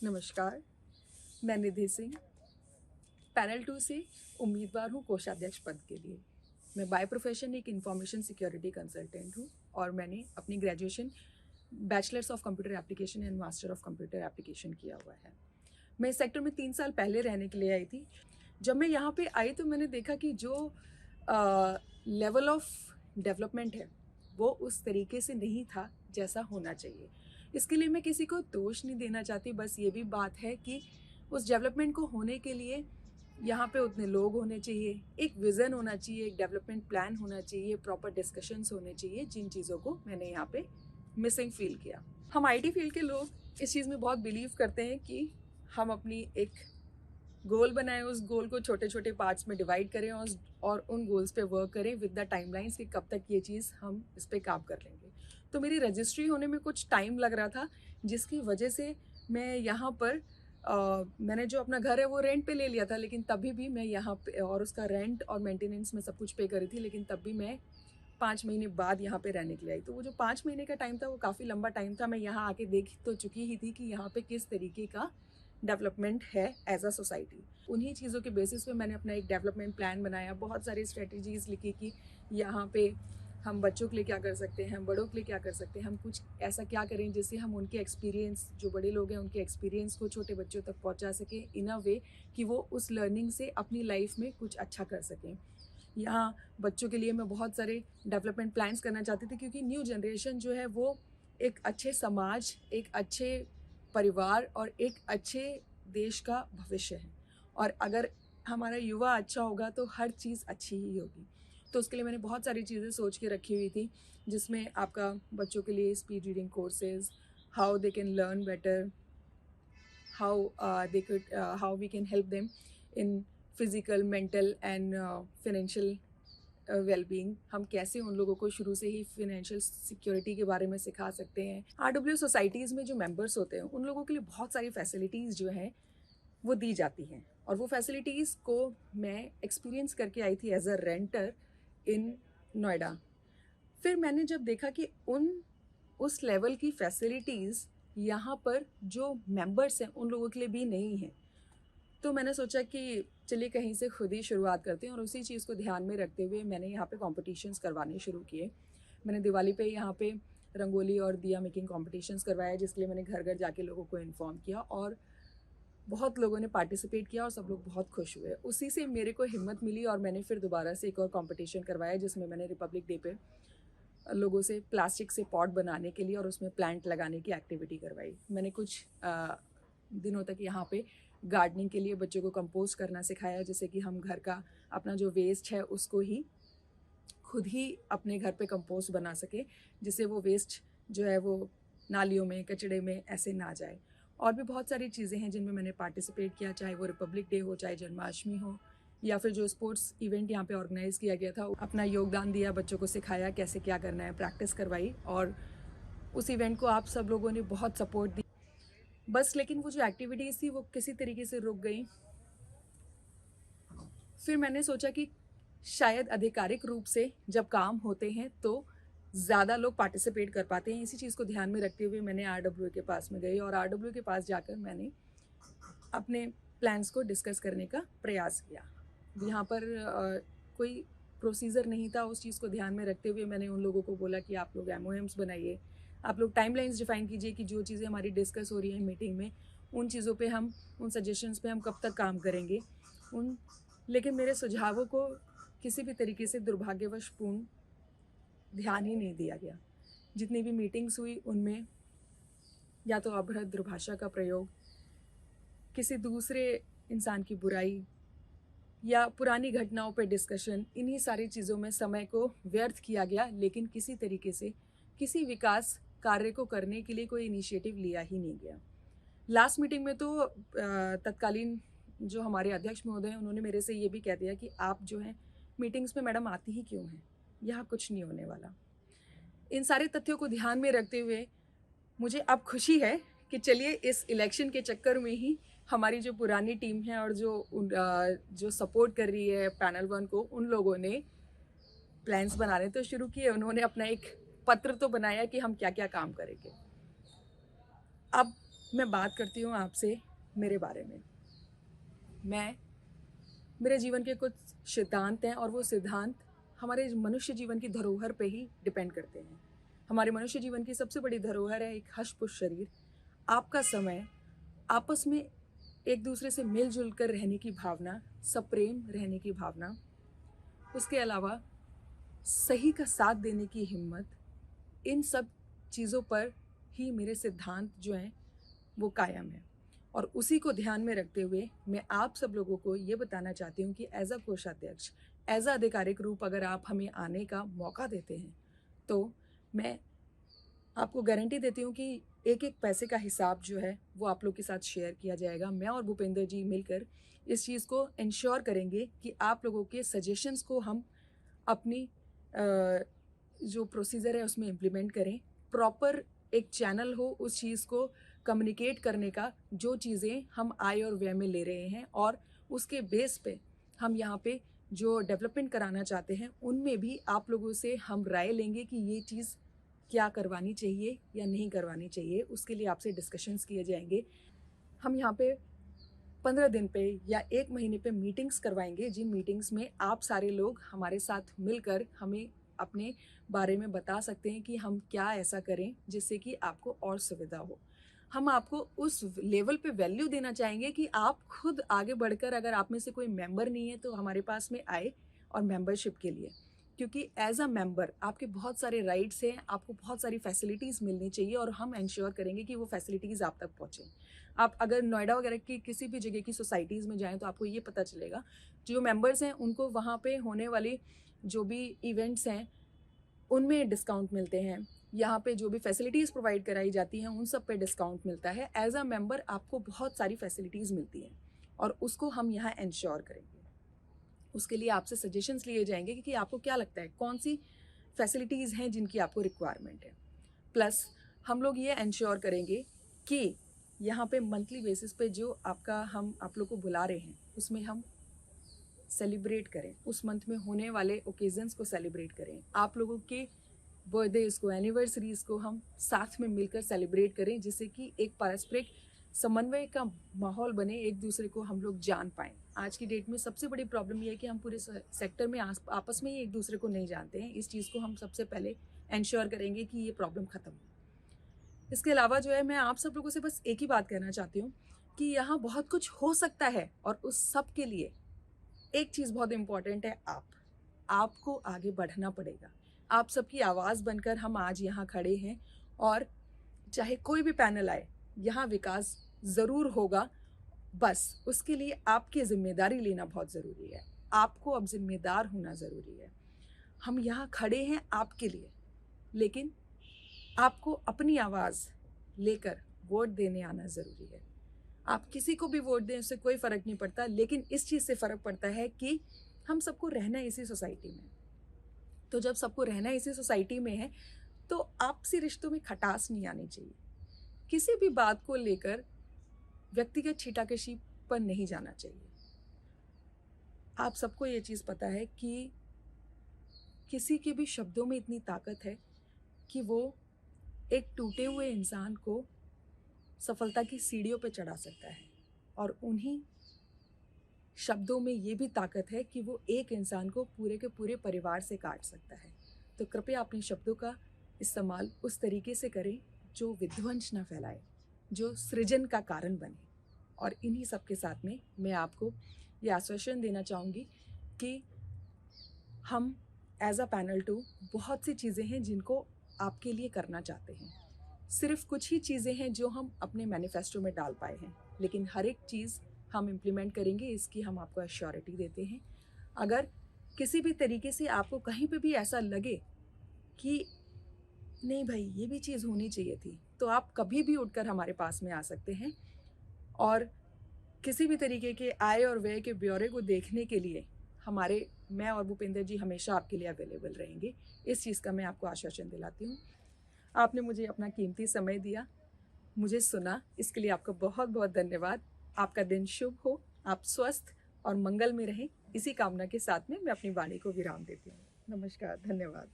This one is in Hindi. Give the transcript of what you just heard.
नमस्कार, मैं निधि सिंह, पैनल 2 से उम्मीदवार हूँ कोषाध्यक्ष पद के लिए। मैं बाय प्रोफेशन एक इंफॉर्मेशन सिक्योरिटी कंसल्टेंट हूँ और मैंने अपनी graduation bachelors of computer application and master of computer application किया हुआ है। मैं इस सेक्टर में 3 साल पहले रहने के लिए आई थी। जब मैं यहाँ पे आई तो मैंने देखा कि जो लेवल ऑफ डेवलपमेंट है, वो उस तरीके से नहीं था जैसा होना चाहिए। इसके लिए मैं किसी को दोष नहीं देना चाहती, बस ये भी बात है कि उस डेवलपमेंट को होने के लिए यहाँ पे उतने लोग होने चाहिए, एक विज़न होना चाहिए, एक डेवलपमेंट प्लान होना चाहिए, प्रॉपर डिस्कशंस होने चाहिए, जिन चीज़ों को मैंने यहाँ पे मिसिंग फील किया। हम आईटी फील्ड के लोग इस चीज़ में बहुत बिलीव करते हैं कि हम अपनी एक गोल बनाएं, उस गोल को छोटे छोटे पार्ट्स में डिवाइड करें और उन गोल्स पे वर्क करें विद द टाइमलाइंस कि कब तक ये चीज़ हम इस पे काम कर लेंगे। तो मेरी रजिस्ट्री होने में कुछ टाइम लग रहा था, जिसकी वजह से मैं यहाँ पर मैंने जो अपना घर है वो रेंट पे ले लिया था, लेकिन तभी भी मैं यहाँ पे और उसका रेंट और मेंटेनेंस में सब कुछ पे करी थी, लेकिन तब भी मैं 5 महीने बाद यहाँ पे रहने के लिए आई। तो वो जो 5 महीने का टाइम था वो काफ़ी लंबा टाइम था। मैं यहाँ आके देख तो चुकी ही थी कि यहाँ पे किस तरीके का डेवलपमेंट है एज अ सोसाइटी। उन्हीं चीज़ों के बेसिस पे मैंने अपना एक डेवलपमेंट प्लान बनाया, बहुत सारी स्ट्रेटजीज़ लिखी कि यहाँ पे हम बच्चों के लिए क्या कर सकते हैं, हम बड़ों के लिए क्या कर सकते हैं, हम कुछ ऐसा क्या करें जिससे हम उनके एक्सपीरियंस, जो बड़े लोग हैं उनके एक्सपीरियंस को छोटे बच्चों तक पहुँचा सकें इन अ वे कि वो उस लर्निंग से अपनी लाइफ में कुछ अच्छा कर सकें। यहाँ बच्चों के लिए मैं बहुत सारे डेवलपमेंट प्लान्स करना चाहती थी, क्योंकि न्यू जनरेशन जो है वो एक अच्छे समाज, एक अच्छे परिवार और एक अच्छे देश का भविष्य है। और अगर हमारा युवा अच्छा होगा तो हर चीज़ अच्छी ही होगी। तो उसके लिए मैंने बहुत सारी चीज़ें सोच के रखी हुई थी, जिसमें आपका बच्चों के लिए speed reading courses, how they can learn better, how we can help them in physical, mental and financial wellbeing. हम कैसे उन लोगों को शुरू से ही फिनेंशियल सिक्योरिटी के बारे में सिखा सकते हैं। RW सोसाइटीज़ में जो मेंबर्स होते हैं उन लोगों के लिए बहुत सारी फैसिलिटीज़ जो हैं वो दी जाती हैं, और वो फैसिलिटीज़ को मैं एक्सपीरियंस करके आई थी एज अ रेंटर इन नोएडा। फिर मैंने जब देखा कि उस लेवल की फैसिलिटीज़ यहाँ पर जो मेंबर्स हैं उन लोगों के लिए भी नहीं है, तो मैंने सोचा कि चलिए कहीं से खुद ही शुरुआत करते हैं, और उसी चीज़ को ध्यान में रखते हुए मैंने यहाँ पे कॉम्पिटिशन्स करवाने शुरू किए। मैंने दिवाली पे यहाँ पे रंगोली और दिया मेकिंग कॉम्पिटिशन्स करवाया, जिसके लिए मैंने घर घर जाके लोगों को इन्फॉर्म किया और बहुत लोगों ने पार्टिसिपेट किया और सब लोग बहुत खुश हुए। उसी से मेरे को हिम्मत मिली और मैंने फिर दोबारा से एक और कॉम्पिटिशन करवाया, जिसमें मैंने रिपब्लिक डे पे लोगों से प्लास्टिक से पॉट बनाने के लिए और उसमें प्लांट लगाने की एक्टिविटी करवाई। मैंने कुछ दिनों तक यहाँ पे गार्डनिंग के लिए बच्चों को कंपोस्ट करना सिखाया, जैसे कि हम घर का अपना जो वेस्ट है उसको ही खुद ही अपने घर पे कंपोस्ट बना सके, जिससे वो वेस्ट जो है वो नालियों में, कचड़े में ऐसे ना जाए। और भी बहुत सारी चीज़ें हैं जिनमें मैंने पार्टिसिपेट किया, चाहे वो रिपब्लिक डे हो, चाहे जन्माष्टमी हो, या फिर जो स्पोर्ट्स इवेंट यहाँ पे ऑर्गेनाइज़ किया गया था, अपना योगदान दिया, बच्चों को सिखाया कैसे क्या करना है, प्रैक्टिस करवाई, और उस इवेंट को आप सब लोगों ने बहुत सपोर्ट दी। बस लेकिन वो जो एक्टिविटीज़ थी वो किसी तरीके से रुक गई। फिर मैंने सोचा कि शायद आधिकारिक रूप से जब काम होते हैं तो ज़्यादा लोग पार्टिसिपेट कर पाते हैं। इसी चीज़ को ध्यान में रखते हुए मैंने RW के पास में गई, और RW के पास जाकर मैंने अपने प्लान्स को डिस्कस करने का प्रयास किया। यहाँ पर कोई प्रोसीजर नहीं था, उस चीज़ को ध्यान में रखते हुए मैंने उन लोगों को बोला कि आप लोग MOMs बनाइए, आप लोग टाइमलाइंस डिफाइन कीजिए कि जो चीज़ें हमारी डिस्कस हो रही हैं मीटिंग में, उन चीज़ों पे हम, उन सजेशंस पे हम कब तक काम करेंगे। लेकिन मेरे सुझावों को किसी भी तरीके से दुर्भाग्यवश पूर्ण ध्यान ही नहीं दिया गया। जितनी भी मीटिंग्स हुई उनमें या तो अभद्र भाषा का प्रयोग, किसी दूसरे इंसान की बुराई या पुरानी घटनाओं पर डिस्कशन, इन्हीं सारी चीज़ों में समय को व्यर्थ किया गया, लेकिन किसी तरीके से किसी विकास कार्य को करने के लिए कोई इनिशिएटिव लिया ही नहीं गया। लास्ट मीटिंग में तो तत्कालीन जो हमारे अध्यक्ष महोदय हैं उन्होंने मेरे से ये भी कह दिया कि आप जो हैं मीटिंग्स में मैडम आती ही क्यों हैं, यहाँ कुछ नहीं होने वाला। इन सारे तथ्यों को ध्यान में रखते हुए मुझे अब खुशी है कि चलिए इस इलेक्शन के चक्कर में ही हमारी जो पुरानी टीम है और जो सपोर्ट कर रही है पैनल 1 को, उन लोगों ने प्लान्स बनाने तो शुरू किए, उन्होंने अपना एक पत्र तो बनाया कि हम क्या क्या काम करेंगे। अब मैं बात करती हूँ आपसे मेरे बारे में। मेरे जीवन के कुछ सिद्धांत हैं और वो सिद्धांत हमारे मनुष्य जीवन की धरोहर पे ही डिपेंड करते हैं। हमारे मनुष्य जीवन की सबसे बड़ी धरोहर है एक हष्ट-पुष्ट शरीर, आपका समय, आपस में एक दूसरे से मिल-जुल कर रहने की भावना, सप्रेम रहने की भावना, उसके अलावा सही का साथ देने की हिम्मत, इन सब चीज़ों पर ही मेरे सिद्धांत जो हैं वो कायम हैं। और उसी को ध्यान में रखते हुए मैं आप सब लोगों को ये बताना चाहती हूँ कि एज़ अ कोषाध्यक्ष, एज़ अ आधिकारिक रूप अगर आप हमें आने का मौका देते हैं, तो मैं आपको गारंटी देती हूँ कि एक-एक पैसे का हिसाब जो है वो आप लोग के साथ शेयर किया जाएगा। मैं और भूपेंद्र जी मिलकर इस चीज़ को एंश्योर करेंगे कि आप लोगों के सजेशंस को हम अपनी जो प्रोसीजर है उसमें इम्प्लीमेंट करें। प्रॉपर एक चैनल हो उस चीज़ को कम्युनिकेट करने का, जो चीज़ें हम आय और व्यय में ले रहे हैं, और उसके बेस पे हम यहाँ पे जो डेवलपमेंट कराना चाहते हैं उनमें भी आप लोगों से हम राय लेंगे कि ये चीज़ क्या करवानी चाहिए या नहीं करवानी चाहिए। उसके लिए आपसे डिस्कशंस किए जाएंगे। हम यहाँ पे 15 दिन पे या 1 महीने पे मीटिंग्स करवाएंगे, जिन मीटिंग्स में आप सारे लोग हमारे साथ मिलकर हमें अपने बारे में बता सकते हैं कि हम क्या ऐसा करें जिससे कि आपको और सुविधा हो। हम आपको उस लेवल पे वैल्यू देना चाहेंगे कि आप खुद आगे बढ़कर, अगर आप में से कोई मेंबर नहीं है तो हमारे पास में आए और मेंबरशिप के लिए, क्योंकि एज अ मेंबर आपके बहुत सारे राइट्स हैं, आपको बहुत सारी फैसिलिटीज़ मिलनी चाहिए और हम इंश्योर करेंगे कि वो फैसिलिटीज़ आप तक पहुँचें। आप अगर नोएडा वगैरह की किसी भी जगह की सोसाइटीज़ में जाएँ तो आपको ये पता चलेगा, जो मेंबर्स हैं उनको वहाँ पे होने वाली जो भी इवेंट्स हैं उनमें डिस्काउंट मिलते हैं। यहाँ पे जो भी फैसिलिटीज़ प्रोवाइड कराई जाती हैं उन सब पे डिस्काउंट मिलता है। एज़ अ मेंबर आपको बहुत सारी फैसिलिटीज़ मिलती हैं और उसको हम यहाँ इंश्योर करेंगे। उसके लिए आपसे सजेशंस लिए जाएंगे कि आपको क्या लगता है कौन सी फैसिलिटीज़ हैं जिनकी आपको रिक्वायरमेंट है। प्लस हम लोग ये इंश्योर करेंगे कि यहाँ पे मंथली बेसिस पे जो आपका हम आप लोग को बुला रहे हैं उसमें हम सेलिब्रेट करें, उस मंथ में होने वाले ओकेजन्स को सेलिब्रेट करें, आप लोगों के बर्थडेज़ को, एनिवर्सरीज़ को हम साथ में मिलकर सेलिब्रेट करें, जिससे कि एक पारस्परिक समन्वय का माहौल बने, एक दूसरे को हम लोग जान पाएँ। आज की डेट में सबसे बड़ी प्रॉब्लम ये है कि हम पूरे सेक्टर में आपस में ही एक दूसरे को नहीं जानते हैं। इस चीज़ को हम सबसे पहले इंश्योर करेंगे कि ये प्रॉब्लम ख़त्म हो। इसके अलावा जो है मैं आप सब लोगों से बस एक ही बात कहना चाहती हूँ कि यहाँ बहुत कुछ हो सकता है और उस सब के लिए एक चीज़ बहुत इम्पॉर्टेंट है, आपको आगे बढ़ना पड़ेगा। आप सबकी आवाज़ बनकर हम आज यहाँ खड़े हैं और चाहे कोई भी पैनल आए, यहाँ विकास ज़रूर होगा। बस उसके लिए आपकी ज़िम्मेदारी लेना बहुत ज़रूरी है। आपको अब ज़िम्मेदार होना ज़रूरी है। हम यहाँ खड़े हैं आपके लिए, लेकिन आपको अपनी आवाज़ लेकर वोट देने आना ज़रूरी है। आप किसी को भी वोट दें उससे कोई फ़र्क नहीं पड़ता, लेकिन इस चीज़ से फ़र्क पड़ता है कि हम सबको रहना है इसी सोसाइटी में। तो जब सबको रहना इसी सोसाइटी में है तो आपसी रिश्तों में खटास नहीं आनी चाहिए। किसी भी बात को लेकर व्यक्तिगत छीटाकशी पर नहीं जाना चाहिए। आप सबको ये चीज़ पता है कि किसी के भी शब्दों में इतनी ताकत है कि वो एक टूटे हुए इंसान को सफलता की सीढ़ियों पर चढ़ा सकता है, और उन्हीं शब्दों में ये भी ताकत है कि वो एक इंसान को पूरे के पूरे परिवार से काट सकता है। तो कृपया अपने शब्दों का इस्तेमाल उस तरीके से करें जो विध्वंस ना फैलाए, जो सृजन का कारण बने। और इन्हीं सब के साथ में मैं आपको ये आश्वासन देना चाहूँगी कि हम एज अ पैनल 2 बहुत सी चीज़ें हैं जिनको आपके लिए करना चाहते हैं। सिर्फ कुछ ही चीज़ें हैं जो हम अपने मैनिफेस्टो में डाल पाए हैं, लेकिन हर एक चीज़ हम इम्प्लीमेंट करेंगे, इसकी हम आपको एश्योरिटी देते हैं। अगर किसी भी तरीके से आपको कहीं पे भी ऐसा लगे कि नहीं भाई ये भी चीज़ होनी चाहिए थी, तो आप कभी भी उठकर हमारे पास में आ सकते हैं। और किसी भी तरीके के आय और व्यय के ब्यौरे को देखने के लिए मैं और भूपेंद्र जी हमेशा आपके लिए अवेलेबल रहेंगे। इस चीज़ का मैं आपको आश्वासन दिलाती हूँ। आपने मुझे अपना कीमती समय दिया, मुझे सुना, इसके लिए आपका बहुत बहुत धन्यवाद। आपका दिन शुभ हो, आप स्वस्थ और मंगल में रहें, इसी कामना के साथ में मैं अपनी वाणी को विराम देती हूँ। नमस्कार, धन्यवाद।